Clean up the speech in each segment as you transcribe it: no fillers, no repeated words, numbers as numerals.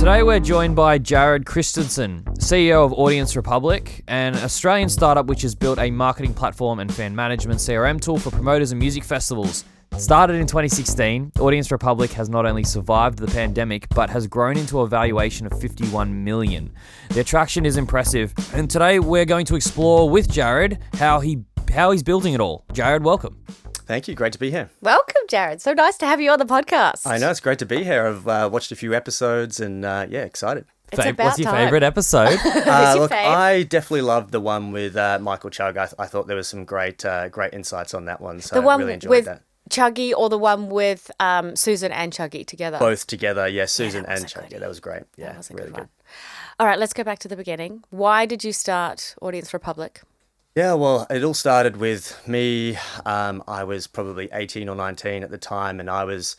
Today we're joined by Kristensen, CEO of Audience Republic, an Australian startup which has built a marketing platform and fan management CRM tool for promoters and music festivals. Started in 2016, Audience Republic has not only survived the pandemic, but has grown into a valuation of 51 million. Their traction is impressive, and today we're going to explore with Jared how he's building it all. Jared, welcome. Thank you. Great to be here. Welcome, Jared. So nice to have you on the podcast. I know. It's great to be here. I've watched a few episodes and excited. What's your favourite episode? Look, I definitely loved the one with Michael Chugg. I thought there was some great insights on that one. So I really enjoyed that. Chuggy or the one with Susan and Chuggy together? Both together, yeah. Susan and Chuggy. Yeah, that was great. Yeah, that was really good. All right, let's go back to the beginning. Why did you start Audience Republic? Yeah, well, it all started with me. I was probably 18 or 19 at the time, and I was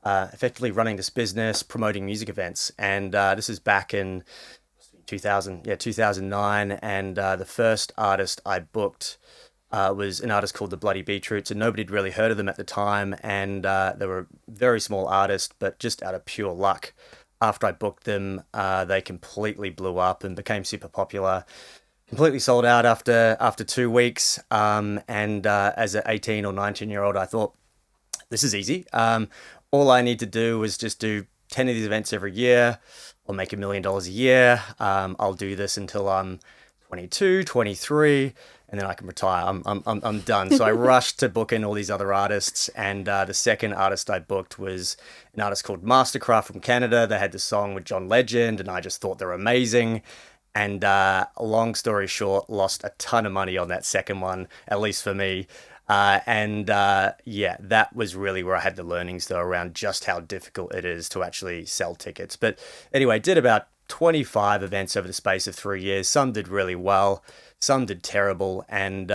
effectively running this business, promoting music events. And this is back in 2009. And the first artist I booked was an artist called the Bloody Beetroots, and nobody had really heard of them at the time. And they were a very small artist, but just out of pure luck, after I booked them, they completely blew up and became super popular. Completely sold out after 2 weeks. And as an 18 or 19-year-old, I thought, this is easy. All I need to do was just do 10 of these events every year. I'll make $1 million a year. I'll do this until I'm 22, 23, and then I can retire. I'm done. So I rushed to book in all these other artists. And the second artist I booked was an artist called Mastercraft from Canada. They had this song with John Legend, and I just thought they were amazing. And long story short, lost a ton of money on that second one, at least for me. That was really where I had the learnings though around just how difficult it is to actually sell tickets. But anyway, did about 25 events over the space of 3 years. Some did really well, some did terrible. And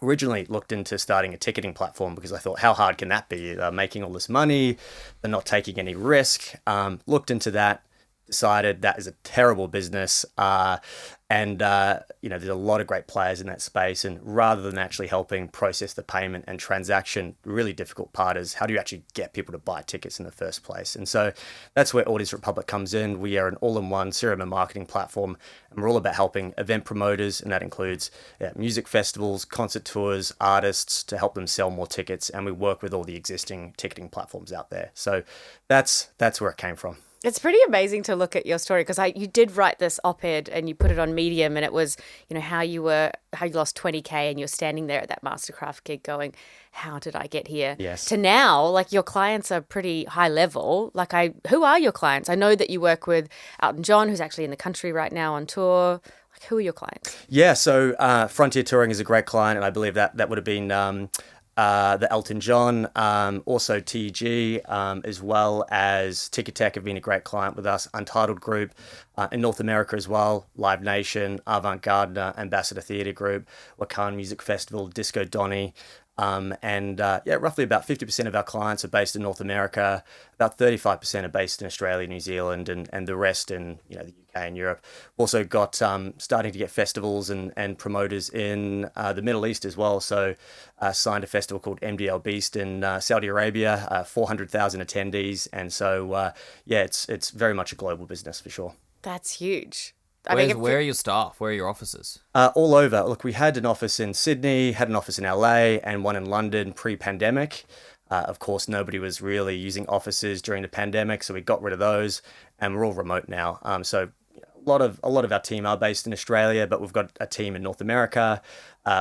originally looked into starting a ticketing platform because I thought, how hard can that be? Making all this money, they're not taking any risk. Looked into that. Decided that is a terrible business, there's a lot of great players in that space, and rather than actually helping process the payment and transaction, the really difficult part is how do you actually get people to buy tickets in the first place? And so that's where Audience Republic comes in. We are an all-in-one CRM and marketing platform, and we're all about helping event promoters, and that includes music festivals, concert tours, artists, to help them sell more tickets, and we work with all the existing ticketing platforms out there. So that's where it came from. It's pretty amazing to look at your story because you did write this op-ed and you put it on Medium, and it was, how you lost 20K and you're standing there at that Mastercraft gig going, how did I get here? Yes. To now, like, your clients are pretty high level. Who are your clients? I know that you work with Elton John, who's actually in the country right now on tour. Like, who are your clients? Yeah, so Frontier Touring is a great client, and I believe that would have been the Elton John, also TG, as well as Ticketek have been a great client with us. Untitled Group in North America as well, Live Nation, Avant Gardener, Ambassador Theatre Group, Wakan Music Festival, Disco Donny. Roughly about 50% of our clients are based in North America. About 35% are based in Australia, New Zealand, and the rest in the UK and Europe. Also got starting to get festivals and promoters in the Middle East as well. So signed a festival called MDL Beast in Saudi Arabia, 400,000 attendees, and so it's very much a global business for sure. That's huge. Where are your staff? Where are your offices? All over. Look, we had an office in Sydney, had an office in LA, and one in London pre-pandemic. Of course, nobody was really using offices during the pandemic, so we got rid of those, and we're all remote now. So a lot of our team are based in Australia, but we've got a team in North America.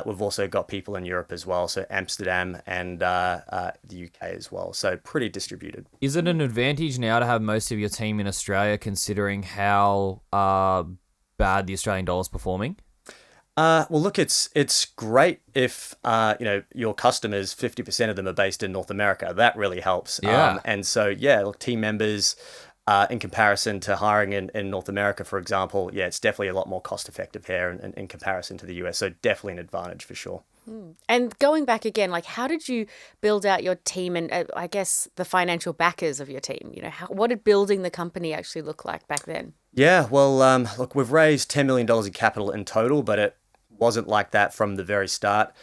We've also got people in Europe as well, so Amsterdam and the UK as well. So pretty distributed. Is it an advantage now to have most of your team in Australia, considering how bad the Australian dollar is performing? Well, look, it's great if your customers, 50% of them are based in North America. That really helps. Yeah. Look, team members, in comparison to hiring in North America, for example, it's definitely a lot more cost effective here in comparison to the US. So definitely an advantage for sure. And going back again, how did you build out your team and I guess the financial backers of your team? What did building the company actually look like back then? Yeah, well, look, we've raised $10 million in capital in total, but it wasn't like that from the very start.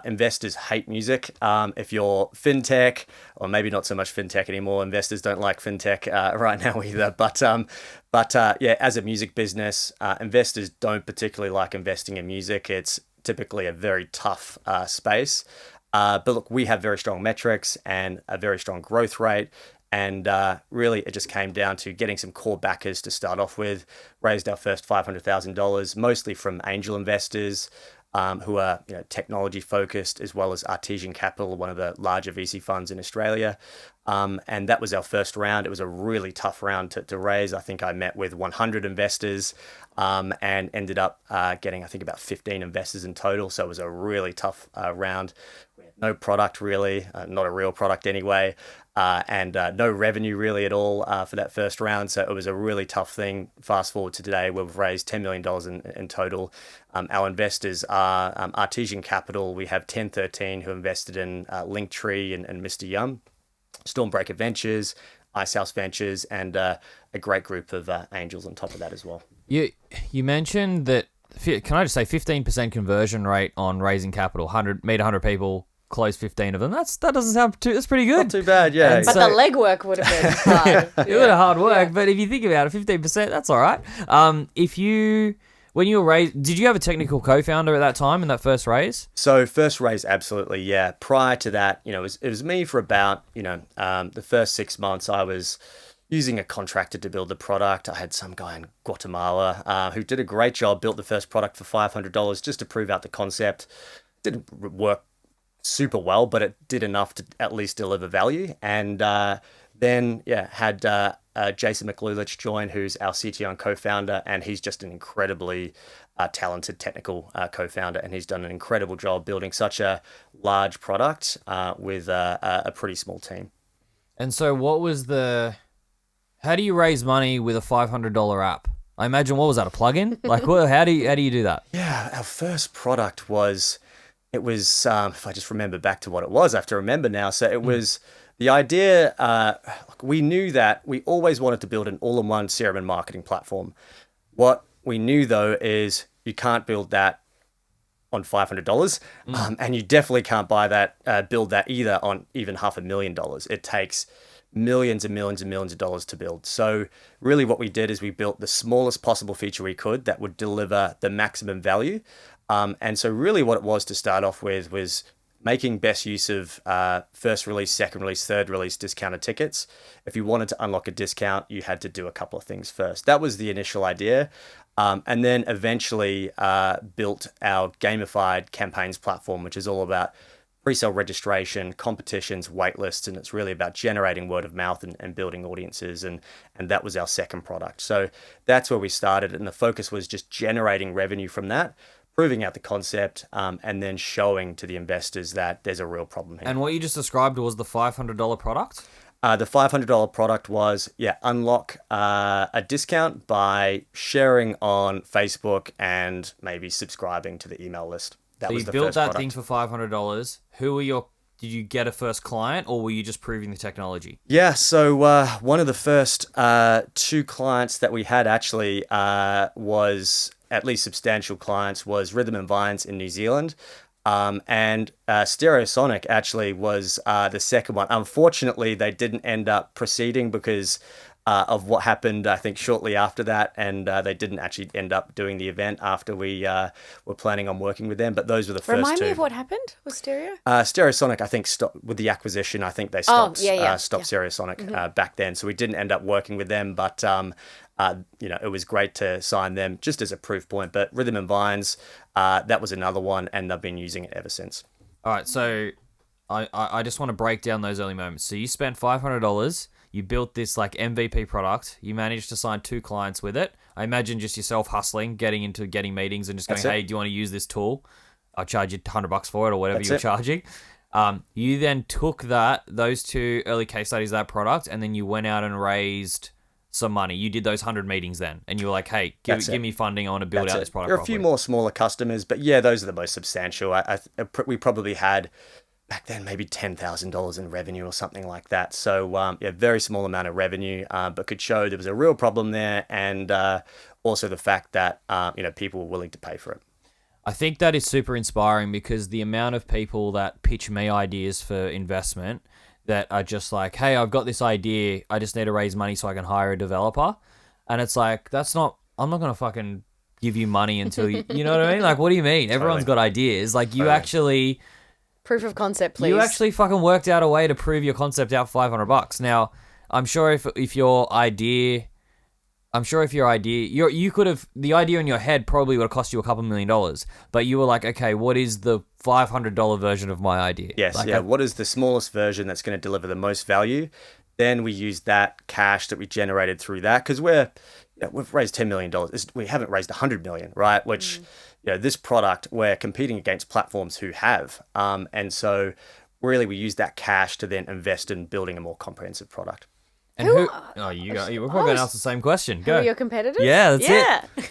Investors hate music. If you're fintech, or maybe not so much fintech anymore, investors don't like fintech right now either. But yeah, as a music business, investors don't particularly like investing in music. It's typically a very tough space. But look, we have very strong metrics and a very strong growth rate. And really, it just came down to getting some core backers to start off with. Raised our first $500,000, mostly from angel investors who are technology focused, as well as Artesian Capital, one of the larger VC funds in Australia. And that was our first round. It was a really tough round to raise. I think I met with 100 investors and ended up getting, I think, about 15 investors in total. So it was a really tough round. We had no product really, not a real product anyway, and no revenue really at all for that first round. So it was a really tough thing. Fast forward to today, we've raised $10 million in total. Our investors are Artesian Capital. We have 1013 who invested in Linktree and Mr. Yum, Stormbreaker Ventures, Icehouse Ventures, and a great group of angels on top of that as well. You mentioned that, can I just say 15% conversion rate on raising capital, 100 people, close 15 of them. That doesn't sound that's pretty good. Not too bad, yeah. But the legwork would have been hard. It would have hard work, but if you think about it, 15%, that's all right. When you were raised, did you have a technical co-founder at that time in that first raise? So first raise, absolutely, yeah. Prior to that, it was me for about, the first 6 months. I was using a contractor to build the product. I had some guy in Guatemala who did a great job, built the first product for $500 just to prove out the concept. Didn't work super well, but it did enough to at least deliver value. And then, had Jason McLulich join, who's our CTO and co-founder, and he's just an incredibly talented technical co-founder, and he's done an incredible job building such a large product with a pretty small team. And so how do you raise money with a $500 app? I imagine, what was that, a plugin? Like, how do you do that? Yeah, our first product was, if I just remember back to what it was, I have to remember now. So it was the idea, we knew that we always wanted to build an all-in-one CRM and marketing platform. What we knew, though, is you can't build that on $500, and you definitely can't build that either on even $500,000. It takes millions and millions and millions of dollars to build. So really what we did is we built the smallest possible feature we could that would deliver the maximum value. And so really what it was to start off with was making best use of first release, second release, third release discounted tickets. If you wanted to unlock a discount, you had to do a couple of things first. That was the initial idea. And then eventually built our gamified campaigns platform, which is all about pre-sale registration, competitions, waitlists, and it's really about generating word of mouth and building audiences. And that was our second product. So that's where we started. And the focus was just generating revenue from that, proving out the concept, and then showing to the investors that there's a real problem here. And what you just described was the $500 product? The $500 product was, unlock a discount by sharing on Facebook and maybe subscribing to the email list. That was the first product. So you built that thing for $500. Did you get a first client, or were you just proving the technology? Yeah, so one of the first two clients that we had actually was, at least substantial clients, was Rhythm and Vines in New Zealand. And Stereosonic actually was the second one. Unfortunately, they didn't end up proceeding because of what happened, I think, shortly after that. And they didn't actually end up doing the event after we were planning on working with them. But those were the first two. Remind me of what happened with Stereo? Stereosonic, I think, stopped with the acquisition. I think they stopped Stereosonic back then. So we didn't end up working with them. But it was great to sign them just as a proof point. But Rhythm and Vines, that was another one, and they've been using it ever since. All right, so I just want to break down those early moments. So you spent $500, you built this like MVP product, you managed to sign 2 clients with it. I imagine just yourself hustling, getting meetings and just going, hey, do you want to use this tool? I'll charge you $100 for it, or whatever you're charging. You then took those 2 early case studies of that product, and then you went out and raised some money. You did those 100 meetings then, and you were like, hey, give me funding. I want to build out this product. There are a few more smaller customers, but yeah, those are the most substantial. We probably had back then maybe $10,000 in revenue or something like that. So very small amount of revenue, but could show there was a real problem there, and also the fact that people were willing to pay for it. I think that is super inspiring because the amount of people that pitch me ideas for investment that are just like, hey, I've got this idea, I just need to raise money so I can hire a developer. And it's like, I'm not going to fucking give you money until you know what I mean? Like, what do you mean? Everyone's got ideas. Like, you actually... Proof of concept, please. You actually fucking worked out a way to prove your concept out $500. Now, I'm sure if your idea, you could have, the idea in your head probably would have cost you a couple $1 million, but you were like, okay, what is the $500 version of my idea? Yes, like, what is the smallest version that's going to deliver the most value? Then we use that cash that we generated through that, because we've raised $10 million. We haven't raised $100 million, right? Which, this product, we're competing against platforms who have. And so really we use that cash to then invest in building a more comprehensive product. And we're probably going to ask the same question. Go. Who are your competitors? Yeah, that's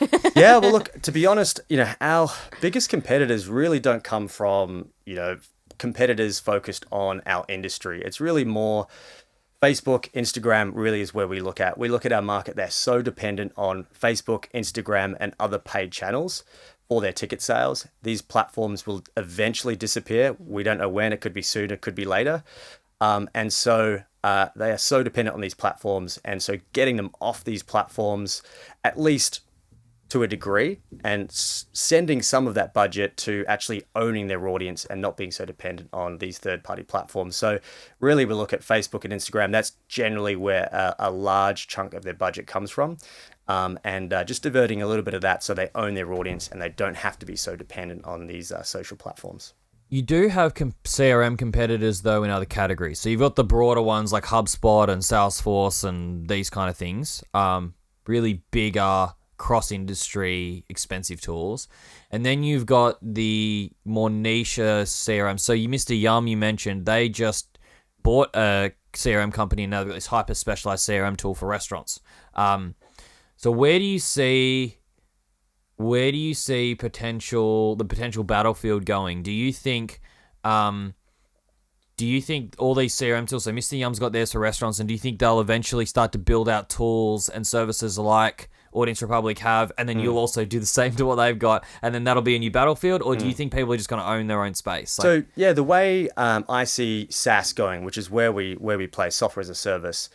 it. Yeah, well, look, to be honest, our biggest competitors really don't come from, competitors focused on our industry. It's really more Facebook, Instagram really is where we look at. We look at our market. They're so dependent on Facebook, Instagram, and other paid channels for their ticket sales. These platforms will eventually disappear. We don't know when. It could be soon. It could be later. And so they are so dependent on these platforms. And so getting them off these platforms, at least to a degree, and sending some of that budget to actually owning their audience and not being so dependent on these third-party platforms. So really we look at Facebook and Instagram. That's generally where a large chunk of their budget comes from. And just diverting a little bit of that so they own their audience and they don't have to be so dependent on these social platforms. You do have CRM competitors, though, in other categories. So you've got the broader ones like HubSpot and Salesforce and these kind of things. Really bigger, cross-industry, expensive tools. And then you've got the more niche CRM. So Mr. Yum, you mentioned, they just bought a CRM company and now they've got this hyper-specialized CRM tool for restaurants. So where do you see the potential battlefield going? Do you think all these CRM tools, so Mr. Yum's got theirs for restaurants, and do you think they'll eventually start to build out tools and services like Audience Republic have, and then you'll also do the same to what they've got, and then that'll be a new battlefield? Or do you think people are just going to own their own space? So the way I see SaaS going, which is where we play software as a service,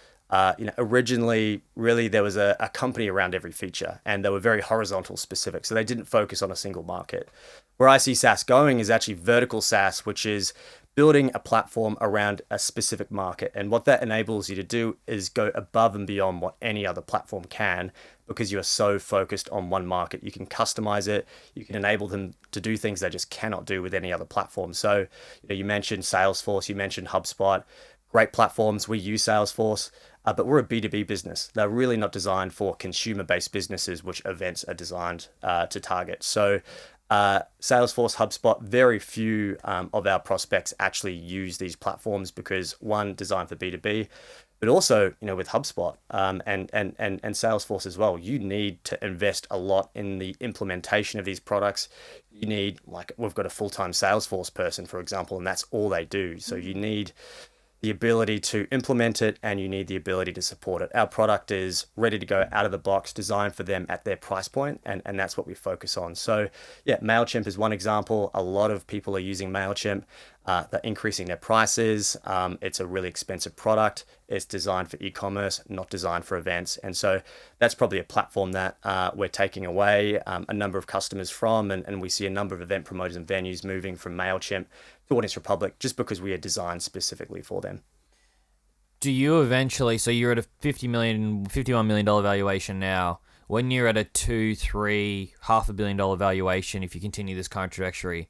originally, really, there was a company around every feature, and they were very horizontal specific. So they didn't focus on a single market. Where I see SaaS going is actually vertical SaaS, which is building a platform around a specific market. And what that enables you to do is go above and beyond what any other platform can, because you are so focused on one market. You can customize it. You can enable them to do things they just cannot do with any other platform. So you mentioned Salesforce, you mentioned HubSpot, great platforms. We use Salesforce. But we're a B2B business. They're really not designed for consumer-based businesses, which events are designed to target. So Salesforce, HubSpot, very few of our prospects actually use these platforms because, one, designed for B2B, but also, with HubSpot and Salesforce as well, you need to invest a lot in the implementation of these products. You need, we've got a full-time Salesforce person, for example, and that's all they do. So you need the ability to implement it, and you need the ability to support it. Our product is ready to go out of the box, designed for them at their price point, and that's what we focus on. So MailChimp is one example. A lot of people are using MailChimp. They're increasing their prices. It's a really expensive product. It's designed for e-commerce, not designed for events. And so that's probably a platform that we're taking away a number of customers from, and we see a number of event promoters and venues moving from MailChimp to Audience Republic just because we are designed specifically for them. Do you eventually, so you're at a $51 million valuation now, when you're at a $500 million valuation, if you continue this current trajectory,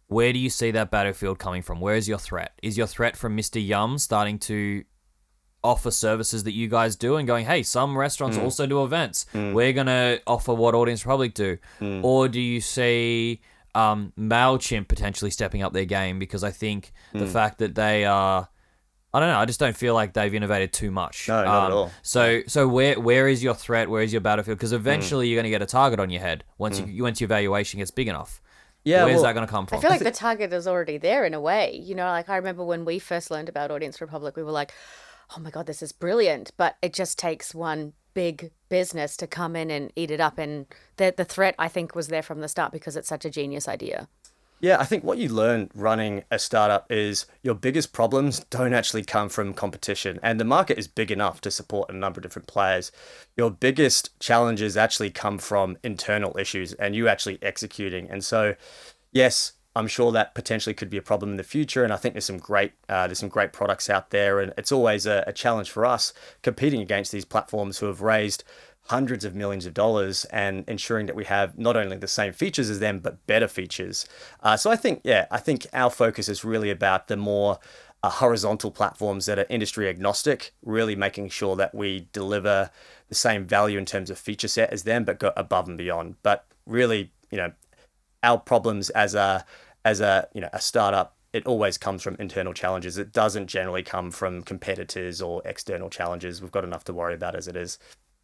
where do you see that battlefield coming from? Where is your threat? Is your threat from Mr. Yum starting to offer services that you guys do and going, hey, some restaurants also do events. We're going to offer what Audience Republic do. Or do you see MailChimp potentially stepping up their game? Because I think the fact that they are, I don't know, I just don't feel like they've innovated too much. No, not at all. So where is your threat? Where is your battlefield? Because eventually you're going to get a target on your head once your valuation gets big enough. Yeah, where's that going to come from? I feel like the target is already there in a way. I remember when we first learned about Audience Republic, we were like, oh my God, this is brilliant. But it just takes one big business to come in and eat it up. And the threat, I think, was there from the start because it's such a genius idea. Yeah, I think what you learn running a startup is your biggest problems don't actually come from competition. And the market is big enough to support a number of different players. Your biggest challenges actually come from internal issues and you actually executing. And so, yes, I'm sure that potentially could be a problem in the future. And I think there's some great products out there. And it's always a challenge for us competing against these platforms who have raised hundreds of millions of dollars and ensuring that we have not only the same features as them, but better features. So I think our focus is really about the more horizontal platforms that are industry agnostic, really making sure that we deliver the same value in terms of feature set as them, but go above and beyond. But really, our problems as a startup, it always comes from internal challenges. It doesn't generally come from competitors or external challenges. We've got enough to worry about as it is.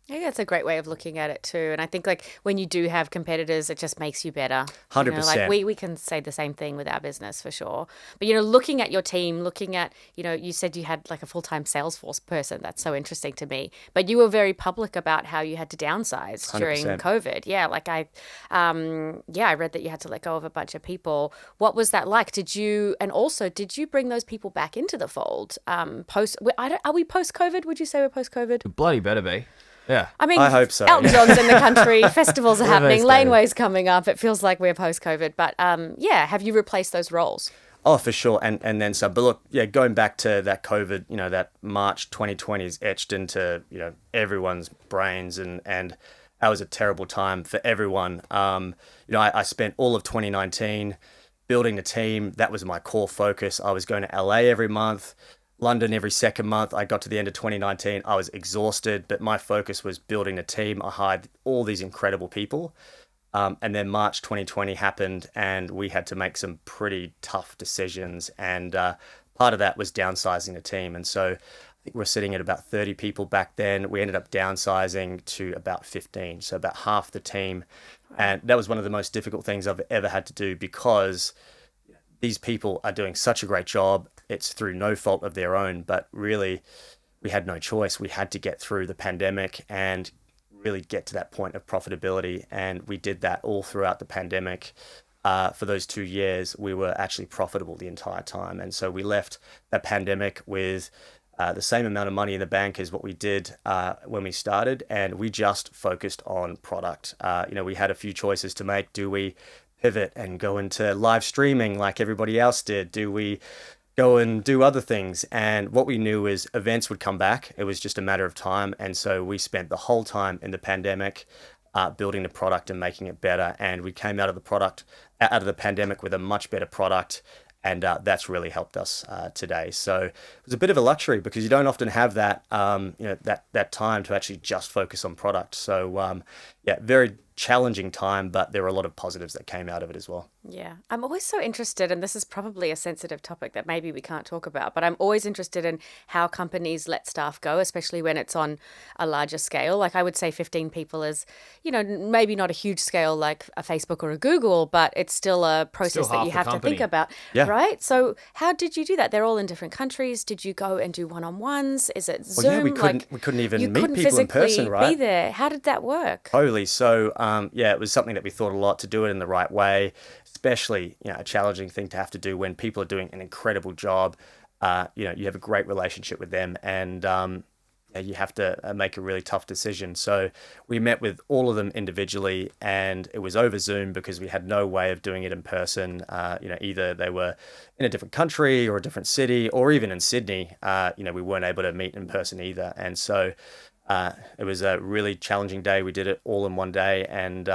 I think that's a great way of looking at it too. And I think like when you do have competitors, it just makes you better. 100%. Like we can say the same thing with our business for sure. But, looking at your team, looking at, you said you had like a full-time Salesforce person. That's so interesting to me. But you were very public about how you had to downsize during 100%. COVID. Yeah. Like I read that you had to let go of a bunch of people. What was that like? Did you bring those people back into the fold? Are we post-COVID? Would you say we're post-COVID? Bloody better be. Yeah. I mean, I hope so. Elton John's in the country, festivals are happening, Everybody's laneway's coming up. It feels like we're post-COVID. But have you replaced those roles? Oh, for sure. And then some. But look, going back to that COVID, that March 2020 is etched into, everyone's brains and that was a terrible time for everyone. I spent all of 2019 building a team. That was my core focus. I was going to LA every month. London every second month. I got to the end of 2019. I was exhausted, but my focus was building a team. I hired all these incredible people. And then March 2020 happened and we had to make some pretty tough decisions. And part of that was downsizing the team. And so I think we're sitting at about 30 people back then. We ended up downsizing to about 15. So about half the team. And that was one of the most difficult things I've ever had to do because these people are doing such a great job. It's through no fault of their own, but really we had no choice. We had to get through the pandemic and really get to that point of profitability. And we did that all throughout the pandemic. For those 2 years, we were actually profitable the entire time. And so we left that pandemic with the same amount of money in the bank as what we did when we started. And we just focused on product. We had a few choices to make. Do we pivot and go into live streaming like everybody else did? Do we go and do other things? And what we knew is events would come back. It was just a matter of time. And so we spent the whole time in the pandemic building the product and making it better. And we came out of the pandemic with a much better product. And that's really helped us today. So it was a bit of a luxury because you don't often have that, that time to actually just focus on product. So very challenging time, but there were a lot of positives that came out of it as well. Yeah. I'm always so interested, and this is probably a sensitive topic that maybe we can't talk about, but I'm always interested in how companies let staff go, especially when it's on a larger scale. Like I would say 15 people is, maybe not a huge scale like a Facebook or a Google, but it's still a process that you have to think about, right? So how did you do that? They're all in different countries. Did you go and do one-on-ones? Is it Zoom? Well, we couldn't even meet people in person, right? Be there. How did that work? Totally. So, it was something that we thought a lot to do it in the right way, especially, a challenging thing to have to do when people are doing an incredible job. You have a great relationship with them and, you have to make a really tough decision. So we met with all of them individually and it was over Zoom because we had no way of doing it in person. Either they were in a different country or a different city or even in Sydney, we weren't able to meet in person either. And so it was a really challenging day. We did it all in one day. And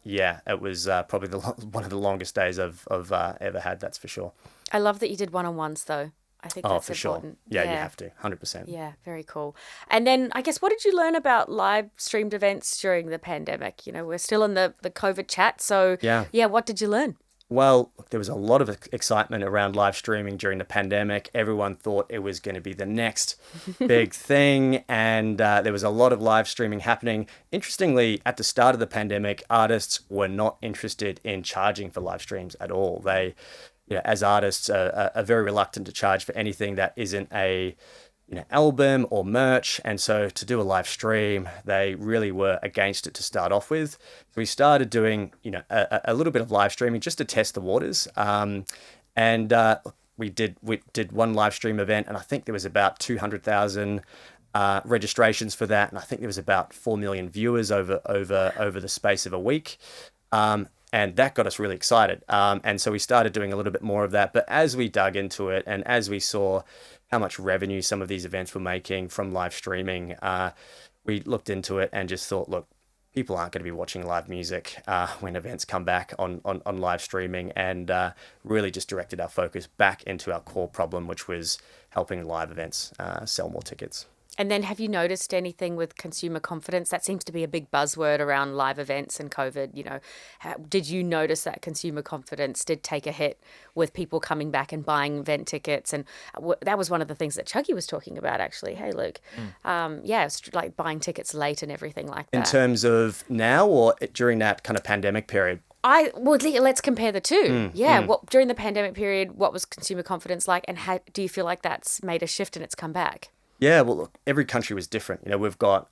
it was probably one of the longest days I've ever had, that's for sure. I love that you did one-on-ones though. I think that's important. Sure. Yeah, you have to, 100%. Yeah, very cool. And then I guess, what did you learn about live streamed events during the pandemic? We're still in the COVID chat. So what did you learn? Well, there was a lot of excitement around live streaming during the pandemic. Everyone thought it was going to be the next big thing. And there was a lot of live streaming happening. Interestingly, at the start of the pandemic, artists were not interested in charging for live streams at all. They, as artists, are very reluctant to charge for anything that isn't a album or merch. And so to do a live stream, they really were against it to start off with. So we started doing, a little bit of live streaming just to test the waters. And we did one live stream event, and I think there was about 200,000 registrations for that, and I think there was about 4 million viewers over the space of a week. And that got us really excited. And so we started doing a little bit more of that. But as we dug into it and as we saw how much revenue some of these events were making from live streaming, we looked into it and just thought, look, people aren't going to be watching live music when events come back on live streaming, and really just directed our focus back into our core problem, which was helping live events sell more tickets. And then have you noticed anything with consumer confidence? That seems to be a big buzzword around live events and COVID. Did you notice that consumer confidence did take a hit with people coming back and buying event tickets? And that was one of the things that Chuggy was talking about, actually. Hey, Luke. It's like buying tickets late and everything like that. In terms of now or during that kind of pandemic period? Let's compare the two. During the pandemic period, what was consumer confidence like, and how do you feel like that's made a shift and it's come back? Yeah, well, look, every country was different. We've got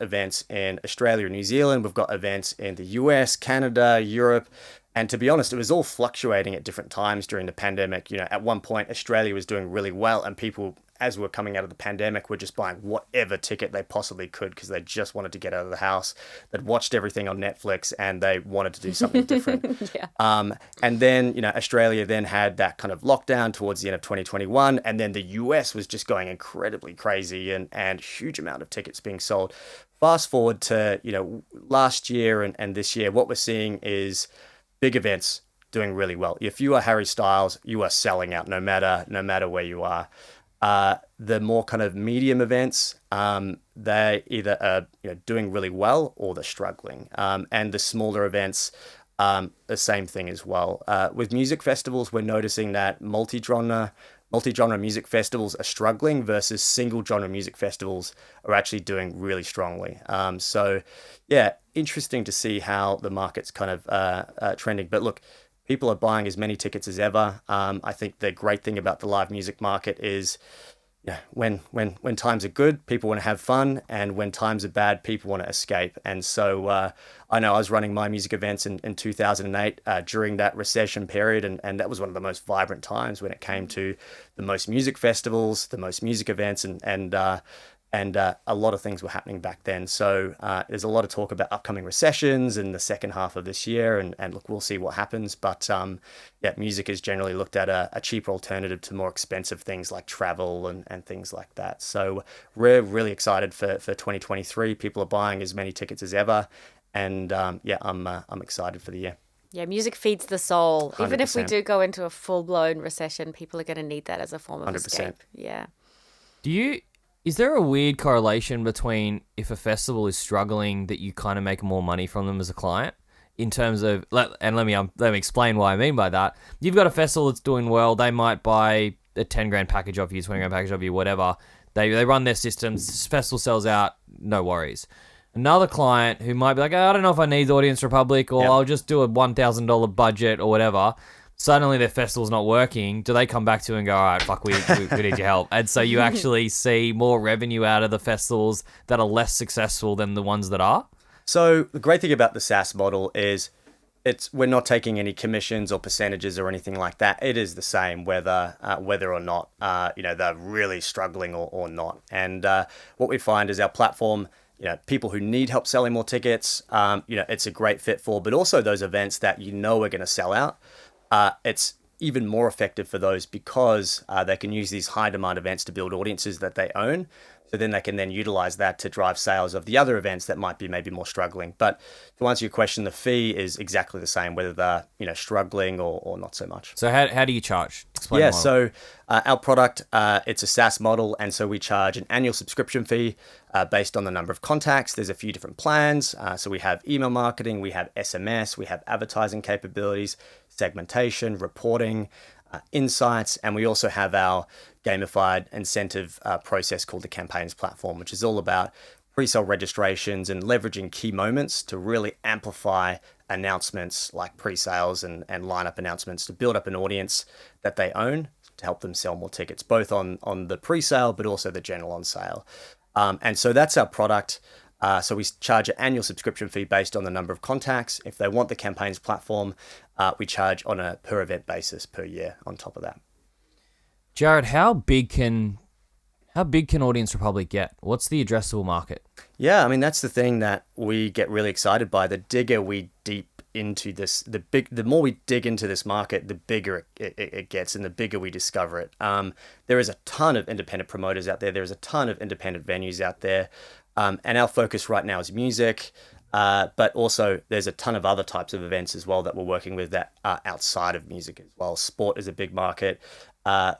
events in Australia and New Zealand. We've got events in the US, Canada, Europe. And to be honest, it was all fluctuating at different times during the pandemic. At one point, Australia was doing really well, and people, as we were coming out of the pandemic, were just buying whatever ticket they possibly could because they just wanted to get out of the house. They'd watched everything on Netflix and they wanted to do something different. And then, Australia then had that kind of lockdown towards the end of 2021. And then the US was just going incredibly crazy and huge amount of tickets being sold. Fast forward to, last year and this year, what we're seeing is big events doing really well. If you are Harry Styles, you are selling out no matter where you are. The more kind of medium events, they either are doing really well or they're struggling. And the smaller events, the same thing as well. With music festivals, we're noticing that multi-genre music festivals are struggling versus single genre music festivals are actually doing really strongly. So yeah, interesting to see how the market's kind of trending. But look, people are buying as many tickets as ever. I think the great thing about the live music market is, when times are good, people want to have fun, and when times are bad, people want to escape. And so I know I was running my music events in 2008 during that recession period, and that was one of the most vibrant times when it came to the most music festivals, the most music events, and a lot of things were happening back then. So there's a lot of talk about upcoming recessions in the second half of this year, and look, we'll see what happens. But music is generally looked at a cheaper alternative to more expensive things like travel and things like that. So we're really excited for 2023. People are buying as many tickets as ever, and I'm excited for the year. Yeah, music feeds the soul. 100%. Even if we do go into a full-blown recession, people are going to need that as a form of 100%. escape. Yeah. Is there a weird correlation between if a festival is struggling that you kind of make more money from them as a client? In terms of, and let me explain what I mean by that. You've got a festival that's doing well. They might buy a 10 grand package off you, 20 grand package off you, whatever. They run their systems. Festival sells out. No worries. Another client who might be like, I don't know if I need Audience Republic, or I'll just do a $1,000 budget or whatever. Suddenly their festival's not working. Do they come back to you and go, all right, fuck, we need your help? And so you actually see more revenue out of the festivals that are less successful than the ones that are? So the great thing about the SaaS model is we're not taking any commissions or percentages or anything like that. It is the same whether or not they're really struggling or not. And what we find is our platform, people who need help selling more tickets, it's a great fit for, but also those events that are going to sell out. It's even more effective for those because they can use these high demand events to build audiences that they own. So then they can then utilize that to drive sales of the other events that might be maybe more struggling. But to answer your question, the fee is exactly the same, whether they're struggling or not so much. So how do you charge? Explain the model. So our product, it's a SaaS model, and so we charge an annual subscription fee based on the number of contacts. There's a few different plans. So we have email marketing, we have SMS, we have advertising capabilities, segmentation, reporting, insights, and we also have our gamified incentive process called the Campaigns platform, which is all about pre-sale registrations and leveraging key moments to really amplify announcements like pre-sales and lineup announcements to build up an audience that they own. to help them sell more tickets, both on the pre-sale, but also the general on sale. And so that's our product. So we charge an annual subscription fee based on the number of contacts. If they want the campaigns platform, we charge on a per event basis per year on top of that. Jared, how big can Audience Republic get? What's the addressable market? Yeah, I mean, that's the thing that we get really excited by. The digger we deep into this, the more we dig into this market, the bigger it gets and the bigger we discover it. There is a ton of independent promoters out there. There's a ton of independent venues out there. And our focus right now is music, but also there's a ton of other types of events as well that we're working with that are outside of music as well. Sport is a big market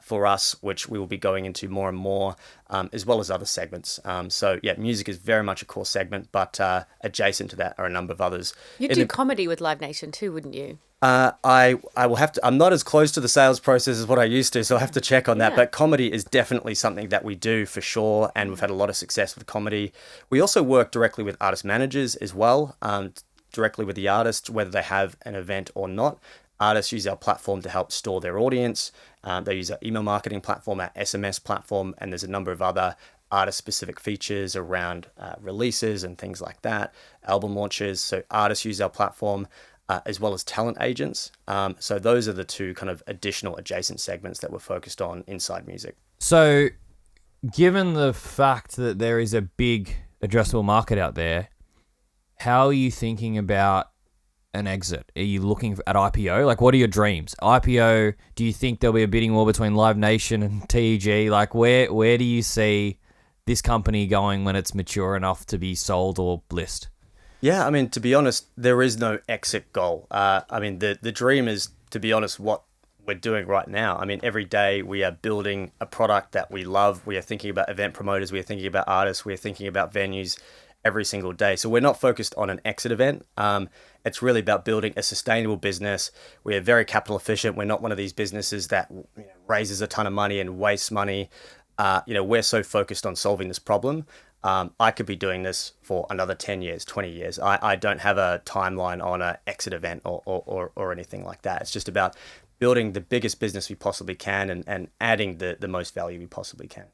for us, which we will be going into more and more, as well as other segments. So yeah, music is very much a core segment, but adjacent to that are a number of others. You'd do comedy with Live Nation too, wouldn't you? I will have to, I'm not as close to the sales process as what I used to, so I'll have to check on that. But comedy is definitely something that we do for sure. And we've had a lot of success with comedy. We also work directly with artist managers as well, directly with the artists, whether they have an event or not. Artists use our platform to help store their audience. They use our email marketing platform, our SMS platform, and there's a number of other artist-specific features around releases and things like that, album launches. So artists use our platform, as well as talent agents. So those are the two kind of additional adjacent segments that we're focused on inside music. So given the fact that there is a big addressable market out there, how are you thinking about an exit? Are you looking at IPO? Like, what are your dreams? IPO, do you think there'll be a bidding war between Live Nation and TEG? Like, where do you see this company going when it's mature enough to be sold or list? Yeah, I mean, to be honest, there is no exit goal. I mean, the dream is, to be honest, what we're doing right now. I mean, every day we are building a product that we love. We are thinking about event promoters. We are thinking about artists. We are thinking about venues every single day. So we're not focused on an exit event. It's really about building a sustainable business. We are very capital efficient. We're not one of these businesses that raises a ton of money and wastes money. We're so focused on solving this problem. I could be doing this for another 10 years, 20 years. I don't have a timeline on an exit event or anything like that. It's just about building the biggest business we possibly can and adding the most value we possibly can.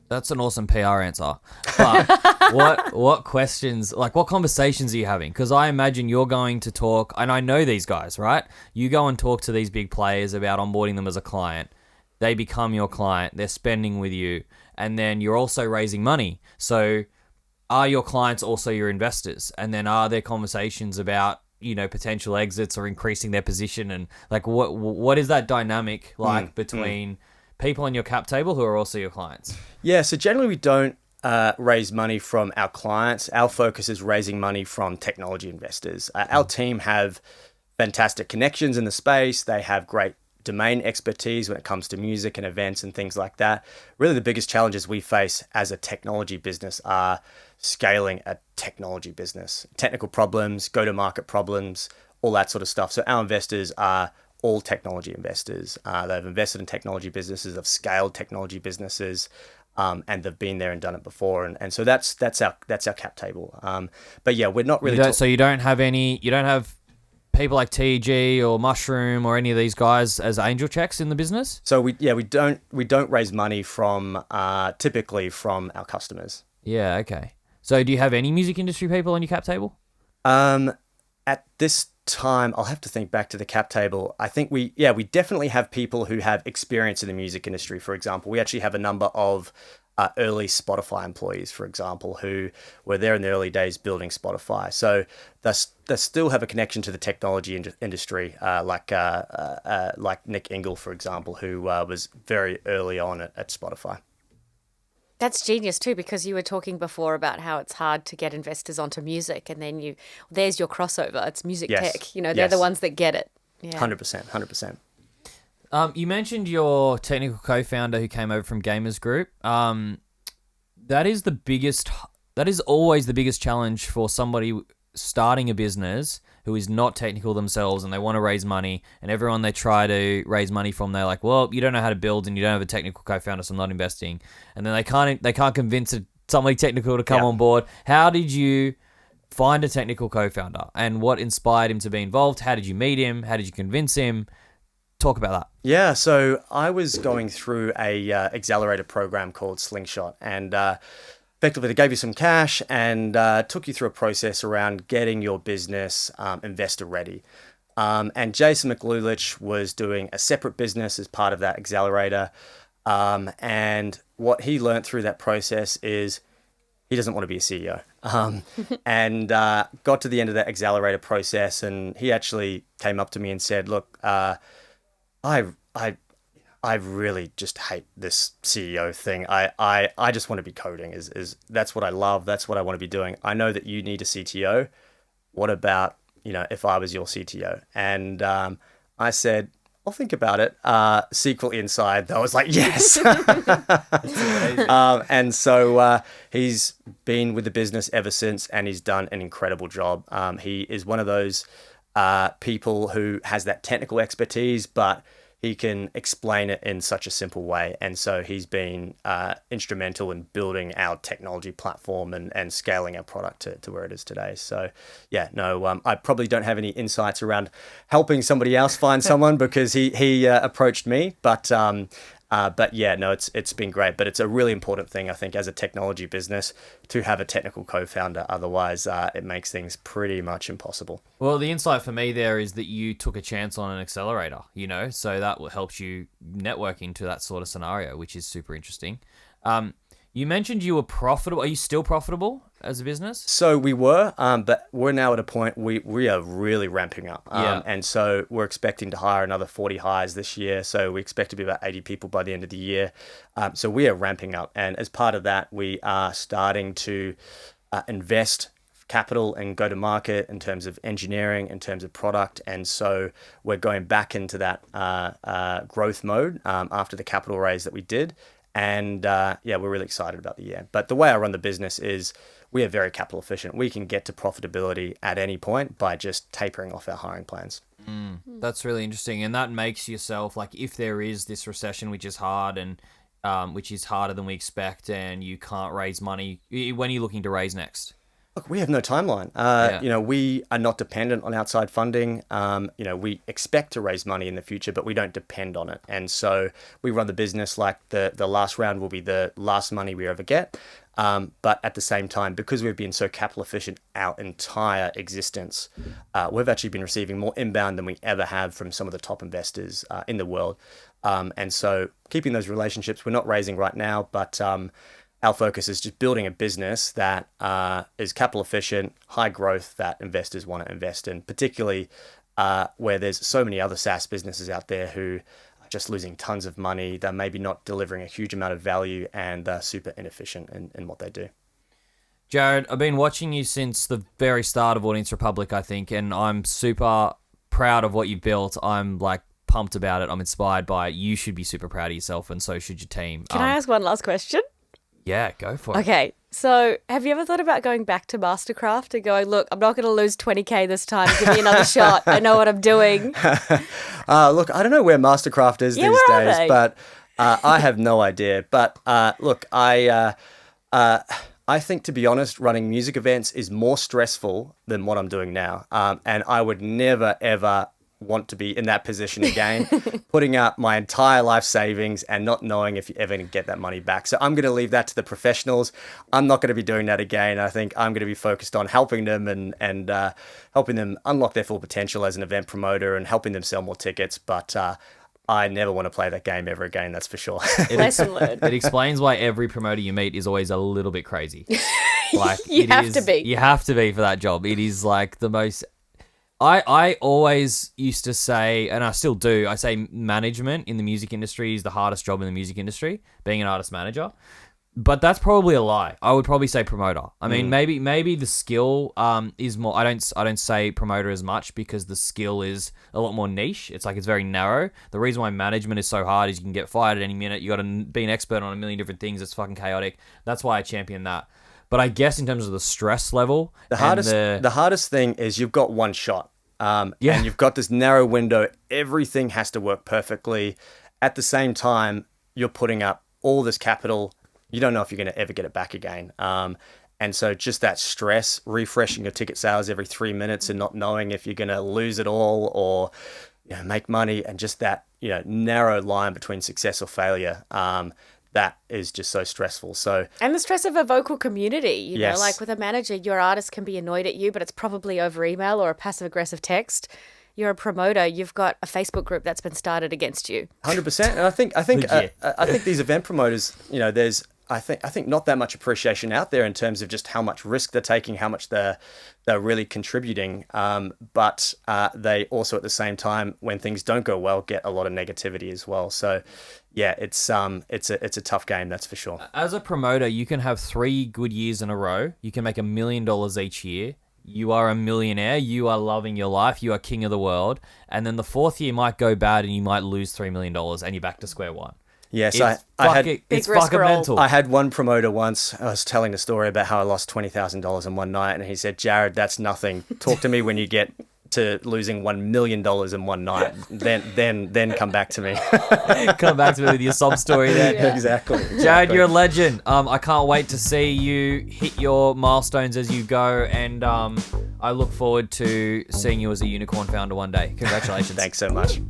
That's an awesome PR answer. But what questions, like what conversations are you having? Because I imagine you're going to talk, and I know these guys, right? You go and talk to these big players about onboarding them as a client. They become your client. They're spending with you. And then you're also raising money. So are your clients also your investors? And then are there conversations about, potential exits or increasing their position? And like, what is that dynamic like between people on your cap table who are also your clients? Yeah, so generally we don't raise money from our clients. Our focus is raising money from technology investors. Our team have fantastic connections in the space. They have great domain expertise when it comes to music and events and things like that. Really the biggest challenges we face as a technology business are scaling a technology business. Technical problems, go-to-market problems, all that sort of stuff. So our investors are all technology investors. They've invested in technology businesses, they've scaled technology businesses, and they've been there and done it before. And so that's our cap table. But yeah, we're not really... So you don't have people like TG or Mushroom or any of these guys as angel checks in the business? So we don't raise money from typically from our customers. Yeah, okay. So do you have any music industry people on your cap table? At this time, I'll have to think back to the cap table. I think we definitely have people who have experience in the music industry. For example, we actually have a number of early Spotify employees, for example, who were there in the early days building Spotify. So they still have a connection to the technology industry, like Nick Engel, for example, who was very early on at Spotify. That's genius too, because you were talking before about how it's hard to get investors onto music, and then there's your crossover. It's music tech. They're the ones that get it. Yeah. 100%. You mentioned your technical co-founder who came over from Gamers Group. That is always the biggest challenge for somebody starting a business who is not technical themselves and they want to raise money, and everyone they try to raise money from, they're like, well, you don't know how to build and you don't have a technical co-founder, so I'm not investing. And then they can't convince somebody technical to come on board. How did you find a technical co-founder, and what inspired him to be involved? How did you meet him? How did you convince him? Talk about that. Yeah, so I was going through a accelerator program called Slingshot, and effectively they gave you some cash and took you through a process around getting your business investor ready. And Jason McLulich was doing a separate business as part of that accelerator. And what he learned through that process is he doesn't want to be a CEO. And got to the end of that accelerator process, and he actually came up to me and said, "Look, I really just hate this CEO thing. I just want to be coding. Is that's what I love. That's what I want to be doing. I know that you need a CTO. What about, if I was your CTO?" And I said, "I'll think about it." Secretly inside, though, I was like, "Yes." And so he's been with the business ever since, and he's done an incredible job. He is one of those people who has that technical expertise, but he can explain it in such a simple way. And so he's been instrumental in building our technology platform and scaling our product to where it is today. So yeah, no, I probably don't have any insights around helping somebody else find someone because he approached me, but yeah, no, it's been great. But it's a really important thing, I think, as a technology business to have a technical co-founder. Otherwise, it makes things pretty much impossible. Well, the insight for me there is that you took a chance on an accelerator, so that helps you network into that sort of scenario, which is super interesting. You mentioned you were profitable. Are you still profitable as a business? So we were, but we're now at a point we are really ramping up. Yeah. And so we're expecting to hire another 40 hires this year. So we expect to be about 80 people by the end of the year. So we are ramping up. And as part of that, we are starting to invest capital and go to market in terms of engineering, in terms of product. And so we're going back into that growth mode after the capital raise that we did. And yeah, we're really excited about the year. But the way I run the business is we are very capital efficient. We can get to profitability at any point by just tapering off our hiring plans. That's really interesting. And that makes yourself, like, if there is this recession, which is hard and which is harder than we expect, and you can't raise money, when are you looking to raise next? Look, we have no timeline. We are not dependent on outside funding. We expect to raise money in the future, but we don't depend on it. And so we run the business like the last round will be the last money we ever get. But at the same time, because we've been so capital efficient our entire existence, we've actually been receiving more inbound than we ever have from some of the top investors in the world. And so keeping those relationships, we're not raising right now, but our focus is just building a business that is capital efficient, high growth, that investors want to invest in, particularly where there's so many other SaaS businesses out there who are just losing tons of money. They're maybe not delivering a huge amount of value, and they're super inefficient in what they do. Jared, I've been watching you since the very start of Audience Republic, I think, and I'm super proud of what you've built. I'm like pumped about it. I'm inspired by it. You should be super proud of yourself, and so should your team. Can I ask one last question? Yeah, go for it. Okay, so have you ever thought about going back to Mastercraft and going, look, I'm not going to lose 20K this time. Give me another shot. I know what I'm doing. Look, I don't know where Mastercraft is these days, but I have no idea. But look, I think, to be honest, running music events is more stressful than what I'm doing now. And I would never, ever want to be in that position again, putting up my entire life savings and not knowing if you're ever going to get that money back. So I'm going to leave that to the professionals. I'm not going to be doing that again. I think I'm going to be focused on helping them and helping them unlock their full potential as an event promoter and helping them sell more tickets. But I never want to play that game ever again, that's for sure. Lesson learned. It explains why every promoter you meet is always a little bit crazy. Like You have to be. You have to be for that job. It is like the most... I always used to say, and I still do, I say management in the music industry is the hardest job in the music industry, being an artist manager. But that's probably a lie. I would probably say promoter. I mean, maybe the skill is more. I don't say promoter as much because the skill is a lot more niche. It's like it's very narrow. The reason why management is so hard is you can get fired at any minute. You got to be an expert on a million different things. It's fucking chaotic. That's why I champion that. But I guess in terms of the stress level, the hardest thing is you've got one shot. And Yeah. you've got this narrow window. Everything has to work perfectly. At the same time, you're putting up all this capital. You don't know if you're going to ever get it back again. And so just that stress, refreshing your ticket sales every 3 minutes and not knowing if you're going to lose it all or make money, and just that narrow line between success or failure, that is just so stressful. So, and the stress of a vocal community, Yes. like with a manager, your artist can be annoyed at you, but it's probably over email or a passive aggressive text. You're a promoter, you've got a Facebook group that's been started against you. 100%. And I think Legit. I think these event promoters, there's I think not that much appreciation out there in terms of just how much risk they're taking, how much they're really contributing. But they also at the same time, when things don't go well, get a lot of negativity as well. So yeah, it's a tough game, that's for sure. As a promoter, you can have 3 good years in a row. You can make $1 million each year. You are a millionaire. You are loving your life. You are king of the world. And then the 4th year might go bad and you might lose $3 million and you're back to square one. Yes, It's Big risk fucking for all. mental. I had one promoter once. I was telling a story about how I lost $20,000 in one night, and he said, "Jared, that's nothing. Talk to me when you get to losing $1 million in one night. Then come back to me." Come back to me with your sob story there. Exactly. Jared, you're a legend. I can't wait to see you hit your milestones as you go, and I look forward to seeing you as a unicorn founder one day. Congratulations. Thanks so much.